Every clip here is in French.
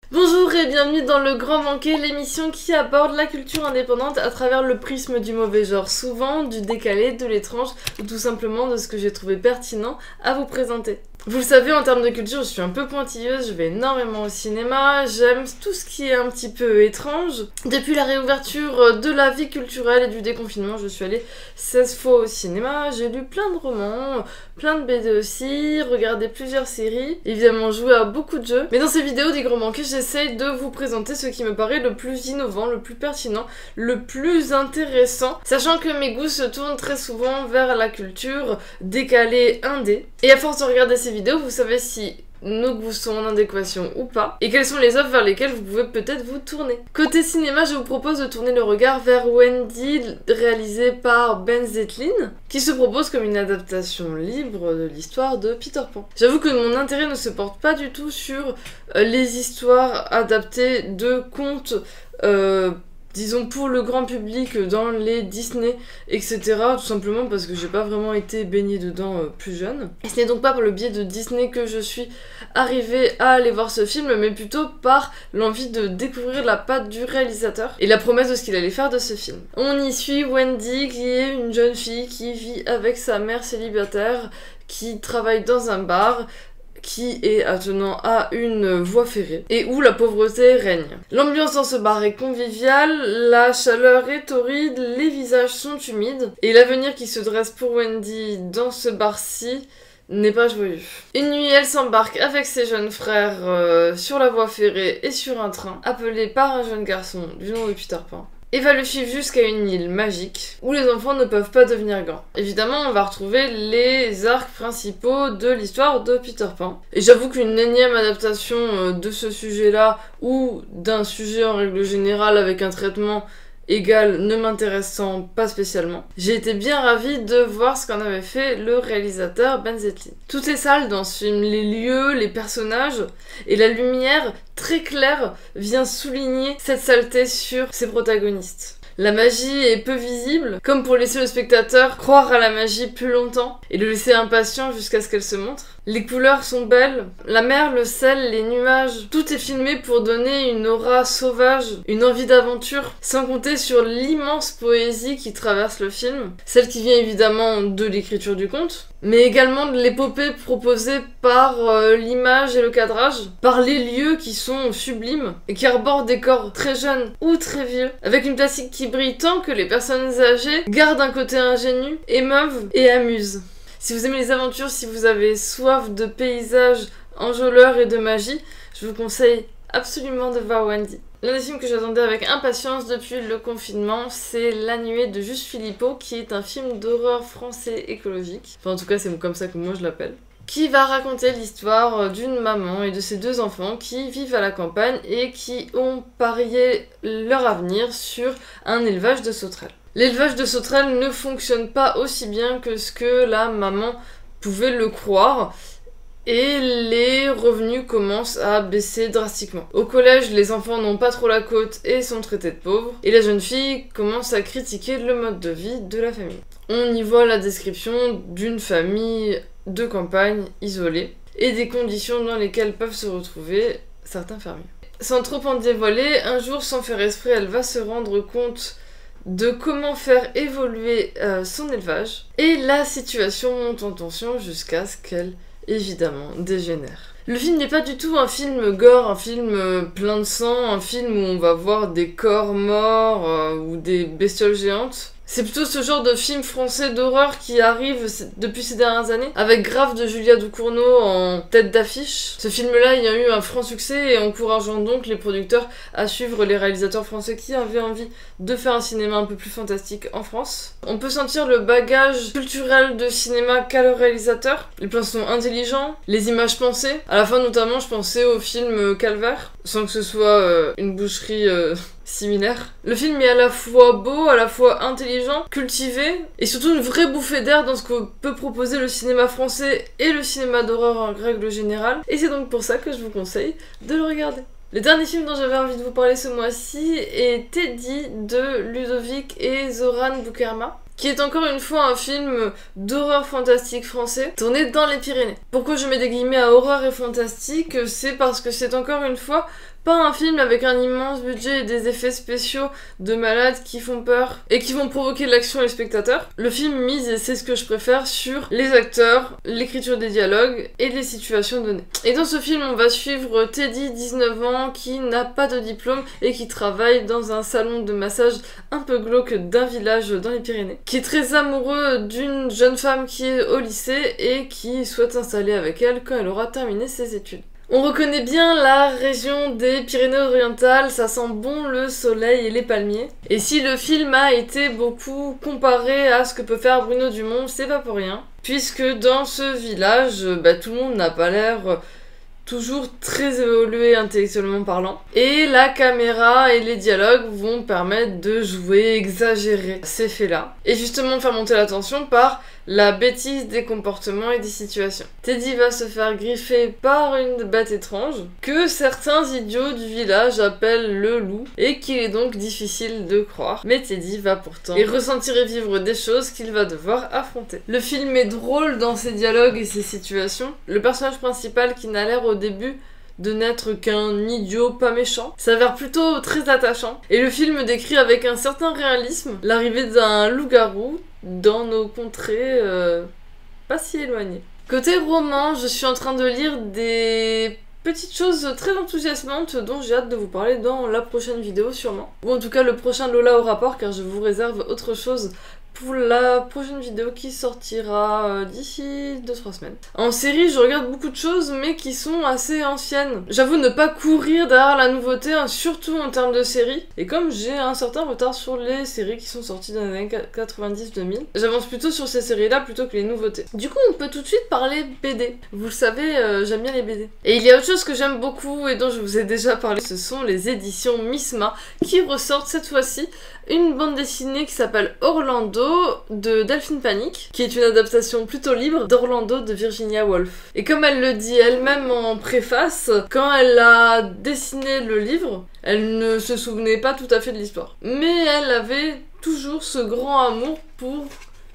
Bonjour et bienvenue dans Le Grand Manqué, l'émission qui aborde la culture indépendante à travers le prisme du mauvais genre, souvent du décalé, de l'étrange ou tout simplement de ce que j'ai trouvé pertinent à vous présenter. Vous le savez, en termes de culture, je suis un peu pointilleuse, je vais énormément au cinéma, j'aime tout ce qui est un petit peu étrange. Depuis la réouverture de la vie culturelle et du déconfinement, je suis allée 16 fois au cinéma, j'ai lu plein de romans, plein de BD aussi, regardé plusieurs séries, évidemment joué à beaucoup de jeux. Mais dans ces vidéos des Grands Manqués, j'essaye de vous présenter ce qui me paraît le plus innovant, le plus pertinent, le plus intéressant, sachant que mes goûts se tournent très souvent vers la culture décalée indé. Et à force de regarder ces vidéos, vous savez si nos goûts sont en adéquation ou pas, et quelles sont les œuvres vers lesquelles vous pouvez peut-être vous tourner. Côté cinéma, je vous propose de tourner le regard vers Wendy, réalisé par Ben Zeitlin, qui se propose comme une adaptation libre de l'histoire de Peter Pan. J'avoue que mon intérêt ne se porte pas du tout sur les histoires adaptées de contes disons pour le grand public dans les Disney, etc. Tout simplement parce que j'ai pas vraiment été baignée dedans plus jeune. Et ce n'est donc pas par le biais de Disney que je suis arrivée à aller voir ce film, mais plutôt par l'envie de découvrir la patte du réalisateur et la promesse de ce qu'il allait faire de ce film. On y suit Wendy, qui est une jeune fille qui vit avec sa mère célibataire, qui travaille dans un bar, qui est attenant à une voie ferrée et où la pauvreté règne. L'ambiance dans ce bar est conviviale, la chaleur est torride, les visages sont humides et l'avenir qui se dresse pour Wendy dans ce bar-ci n'est pas joyeux. Une nuit, elle s'embarque avec ses jeunes frères sur la voie ferrée et sur un train appelé par un jeune garçon du nom de Peter Pan, et va le suivre jusqu'à une île magique où les enfants ne peuvent pas devenir grands. Évidemment, on va retrouver les arcs principaux de l'histoire de Peter Pan. Et j'avoue qu'une énième adaptation de ce sujet-là, ou d'un sujet en règle générale avec un traitement égal ne m'intéressant pas spécialement, j'ai été bien ravie de voir ce qu'en avait fait le réalisateur Ben Zeitlin. Tout est sale dans ce film, les lieux, les personnages, et la lumière très claire vient souligner cette saleté sur ses protagonistes. La magie est peu visible, comme pour laisser le spectateur croire à la magie plus longtemps et le laisser impatient jusqu'à ce qu'elle se montre. Les couleurs sont belles, la mer, le sel, les nuages, tout est filmé pour donner une aura sauvage, une envie d'aventure, sans compter sur l'immense poésie qui traverse le film, celle qui vient évidemment de l'écriture du conte, mais également de l'épopée proposée par l'image et le cadrage, par les lieux qui sont sublimes et qui arborent des corps très jeunes ou très vieux, avec une plastique qui brille tant que les personnes âgées gardent un côté ingénu, émeuvent et amusent. Si vous aimez les aventures, si vous avez soif de paysages enjôleurs et de magie, je vous conseille absolument de voir Wendy. L'un des films que j'attendais avec impatience depuis le confinement, c'est La Nuée de Juste Philippot, qui est un film d'horreur français écologique. Enfin, en tout cas, c'est comme ça que moi je l'appelle. Qui va raconter l'histoire d'une maman et de ses deux enfants qui vivent à la campagne et qui ont parié leur avenir sur un élevage de sauterelles. L'élevage de sauterelles ne fonctionne pas aussi bien que ce que la maman pouvait le croire, et les revenus commencent à baisser drastiquement. Au collège, les enfants n'ont pas trop la côte et sont traités de pauvres, et la jeune fille commence à critiquer le mode de vie de la famille. On y voit la description d'une famille de campagne isolée, et des conditions dans lesquelles peuvent se retrouver certains fermiers. Sans trop en dévoiler, un jour, sans faire esprit, elle va se rendre compte de comment faire évoluer son élevage, et la situation monte en tension jusqu'à ce qu'elle, évidemment, dégénère. Le film n'est pas du tout un film gore, un film plein de sang, un film où on va voir des corps morts ou des bestioles géantes. C'est plutôt ce genre de film français d'horreur qui arrive depuis ces dernières années, avec Grave de Julia Ducournau en tête d'affiche. Ce film-là, il y a eu un franc succès et encourageant donc les producteurs à suivre les réalisateurs français qui avaient envie de faire un cinéma un peu plus fantastique en France. On peut sentir le bagage culturel de cinéma qu'a le réalisateur. Les plans sont intelligents, les images pensées. À la fin notamment, je pensais au film Calvaire, sans que ce soit une boucherie similaire. Le film est à la fois beau, à la fois intelligent, cultivé, et surtout une vraie bouffée d'air dans ce que peut proposer le cinéma français et le cinéma d'horreur en règle générale, et c'est donc pour ça que je vous conseille de le regarder. Le dernier film dont j'avais envie de vous parler ce mois-ci est Teddy de Ludovic et Zoran Boukerma, qui est encore une fois un film d'horreur fantastique français, tourné dans les Pyrénées. Pourquoi je mets des guillemets à horreur et fantastique? C'est parce que c'est encore une fois Pas un film avec un immense budget et des effets spéciaux de malades qui font peur et qui vont provoquer de l'action les spectateurs. Le film mise, et c'est ce que je préfère, sur les acteurs, l'écriture des dialogues et les situations données. Et dans ce film, on va suivre Teddy, 19 ans, qui n'a pas de diplôme et qui travaille dans un salon de massage un peu glauque d'un village dans les Pyrénées, qui est très amoureux d'une jeune femme qui est au lycée et qui souhaite s'installer avec elle quand elle aura terminé ses études. On reconnaît bien la région des Pyrénées-Orientales, ça sent bon le soleil et les palmiers. Et si le film a été beaucoup comparé à ce que peut faire Bruno Dumont, c'est pas pour rien. Puisque dans ce village, tout le monde n'a pas l'air toujours très évolué intellectuellement parlant. Et la caméra et les dialogues vont permettre de jouer, exagérer ces faits-là. Et justement faire monter la tension par la bêtise des comportements et des situations. Teddy va se faire griffer par une bête étrange que certains idiots du village appellent le loup et qu'il est donc difficile de croire. Mais Teddy va pourtant y ressentir et vivre des choses qu'il va devoir affronter. Le film est drôle dans ses dialogues et ses situations. Le personnage principal qui n'a l'air au début de n'être qu'un idiot pas méchant, s'avère plutôt très attachant. Et le film décrit avec un certain réalisme l'arrivée d'un loup-garou dans nos contrées pas si éloignées. Côté roman, je suis en train de lire des petites choses très enthousiasmantes dont j'ai hâte de vous parler dans la prochaine vidéo sûrement. Ou en tout cas le prochain Lola au rapport, car je vous réserve autre chose pour la prochaine vidéo qui sortira d'ici 2-3 semaines. En série, je regarde beaucoup de choses, mais qui sont assez anciennes. J'avoue ne pas courir derrière la nouveauté, surtout en termes de séries. Et comme j'ai un certain retard sur les séries qui sont sorties dans les années 90-2000, j'avance plutôt sur ces séries-là plutôt que les nouveautés. Du coup, on peut tout de suite parler BD. Vous le savez, j'aime bien les BD. Et il y a autre chose que j'aime beaucoup et dont je vous ai déjà parlé, ce sont les éditions Misma, qui ressortent cette fois-ci une bande dessinée qui s'appelle Orlando de Delphine Panic, qui est une adaptation plutôt libre d'Orlando de Virginia Woolf. Et comme elle le dit elle-même en préface, quand elle a dessiné le livre, elle ne se souvenait pas tout à fait de l'histoire. Mais elle avait toujours ce grand amour pour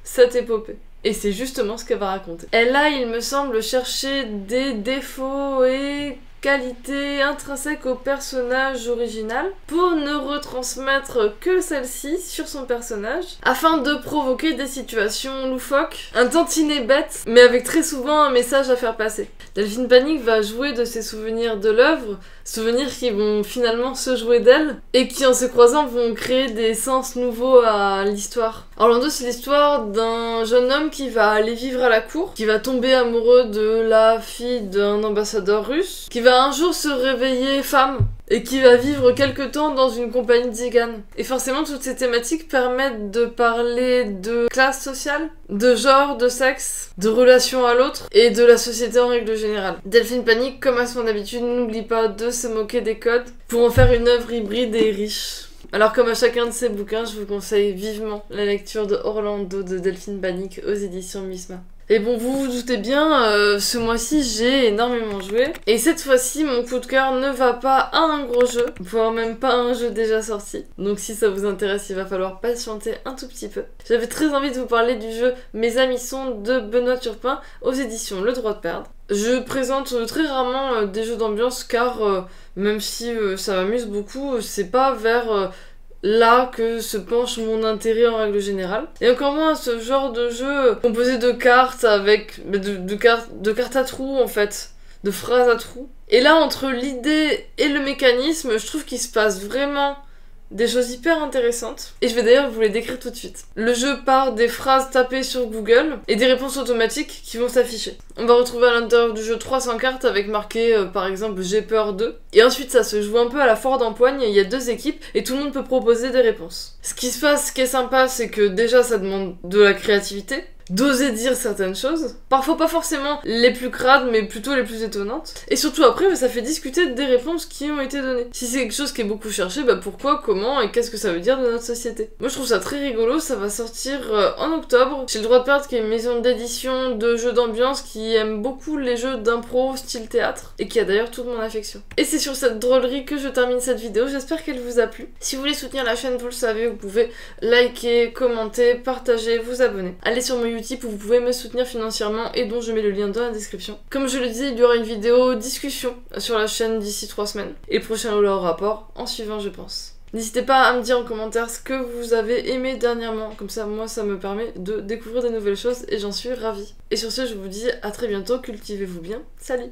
cette épopée. Et c'est justement ce qu'elle va raconter. Elle a, il me semble, cherché des défauts et qualité intrinsèque au personnage original pour ne retransmettre que celle-ci sur son personnage afin de provoquer des situations loufoques, un tantinet bête mais avec très souvent un message à faire passer. Delphine Panic va jouer de ses souvenirs de l'œuvre, souvenirs qui vont finalement se jouer d'elle et qui en se croisant vont créer des sens nouveaux à l'histoire. Orlando, c'est l'histoire d'un jeune homme qui va aller vivre à la cour, qui va tomber amoureux de la fille d'un ambassadeur russe, qui va un jour se réveiller femme et qui va vivre quelque temps dans une compagnie de tziganes. Et forcément, toutes ces thématiques permettent de parler de classe sociale, de genre, de sexe, de relation à l'autre et de la société en règle générale. Delphine Panic, comme à son habitude, n'oublie pas de se moquer des codes pour en faire une œuvre hybride et riche. Alors comme à chacun de ces bouquins, je vous conseille vivement la lecture de Orlando de Delphine Panic aux éditions Misma. Et bon, vous vous doutez bien, ce mois-ci, j'ai énormément joué. Et cette fois-ci, mon coup de cœur ne va pas à un gros jeu, voire même pas à un jeu déjà sorti. Donc si ça vous intéresse, il va falloir patienter un tout petit peu. J'avais très envie de vous parler du jeu Mes Amis sont de Benoît Turpin aux éditions Le Droit de Perdre. Je présente très rarement des jeux d'ambiance car même si ça m'amuse beaucoup, c'est pas vers là que se penche mon intérêt en règle générale. Et encore moins ce genre de jeu composé de cartes avec de cartes à trous en fait, de phrases à trous. Et là entre l'idée et le mécanisme, je trouve qu'il se passe vraiment des choses hyper intéressantes. Et je vais d'ailleurs vous les décrire tout de suite. Le jeu part des phrases tapées sur Google et des réponses automatiques qui vont s'afficher. On va retrouver à l'intérieur du jeu 300 cartes avec marqué par exemple J'ai peur de. Et ensuite ça se joue un peu à la foire d'empoigne, il y a 2 équipes et tout le monde peut proposer des réponses. Ce qui se passe, ce qui est sympa, c'est que déjà ça demande de la créativité, d'oser dire certaines choses, parfois pas forcément les plus crades mais plutôt les plus étonnantes, et surtout après ça fait discuter des réponses qui ont été données. Si c'est quelque chose qui est beaucoup cherché, pourquoi, comment et qu'est-ce que ça veut dire de notre société. Moi je trouve ça très rigolo, ça va sortir en octobre chez Le Droit de Perdre, qui est une maison d'édition de jeux d'ambiance qui aime beaucoup les jeux d'impro style théâtre et qui a d'ailleurs toute mon affection. Et c'est sur cette drôlerie que je termine cette vidéo, j'espère qu'elle vous a plu. Si vous voulez soutenir la chaîne, vous le savez, vous pouvez liker, commenter, partager, vous abonner. Allez sur mon Utip où vous pouvez me soutenir financièrement et dont je mets le lien dans la description. Comme je le disais, il y aura une vidéo discussion sur la chaîne d'ici 3 semaines. Et le prochain Lola au rapport en suivant, je pense. N'hésitez pas à me dire en commentaire ce que vous avez aimé dernièrement, comme ça moi ça me permet de découvrir de nouvelles choses et j'en suis ravie. Et sur ce je vous dis à très bientôt, cultivez-vous bien, salut!